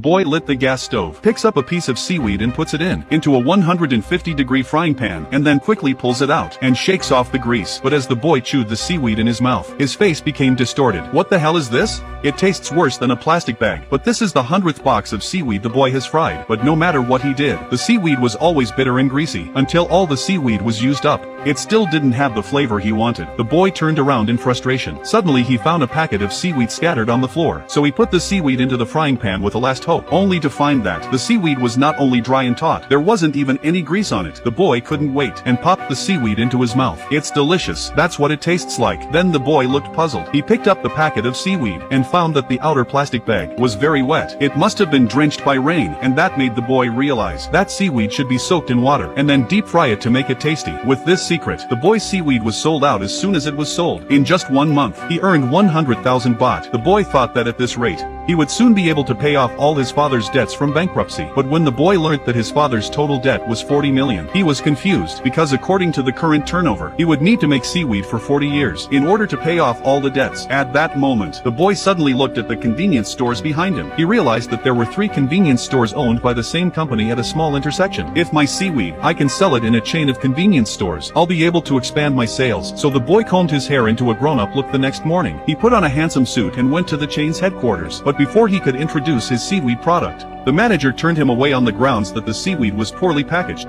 Boy lit the gas stove, picks up a piece of seaweed and puts it into a 150-degree frying pan, and then quickly pulls it out, and shakes off the grease. But as the boy chewed the seaweed in his mouth, his face became distorted. What the hell is this? It tastes worse than a plastic bag. But this is the 100th box of seaweed the boy has fried. But no matter what he did, the seaweed was always bitter and greasy, until all the seaweed was used up. It still didn't have the flavor he wanted. The boy turned around in frustration. Suddenly he found a packet of seaweed scattered on the floor. So he put the seaweed into the frying pan with a last hope, only to find that the seaweed was not only dry and taut, there wasn't even any grease on it. The boy couldn't wait, and popped the seaweed into his mouth. It's delicious. That's what it tastes like. Then the boy looked puzzled. He picked up the packet of seaweed, and found that the outer plastic bag was very wet. It must have been drenched by rain, and that made the boy realize that seaweed should be soaked in water, and then deep fry it to make it tasty. With this secret, the boy's seaweed was sold out as soon as it was sold. In just 1 month, he earned 100,000 baht. The boy thought that at this rate, he would soon be able to pay off all his father's debts from bankruptcy. But when the boy learnt that his father's total debt was 40 million, he was confused, because according to the current turnover, he would need to make seaweed for 40 years in order to pay off all the debts. At that moment, the boy suddenly looked at the convenience stores behind him. He realized that there were 3 convenience stores owned by the same company at a small intersection. If my seaweed, I can sell it in a chain of convenience stores, I'll be able to expand my sales. So the boy combed his hair into a grown-up look the next morning. He put on a handsome suit and went to the chain's headquarters. But before he could introduce his seaweed product, the manager turned him away on the grounds that the seaweed was poorly packaged.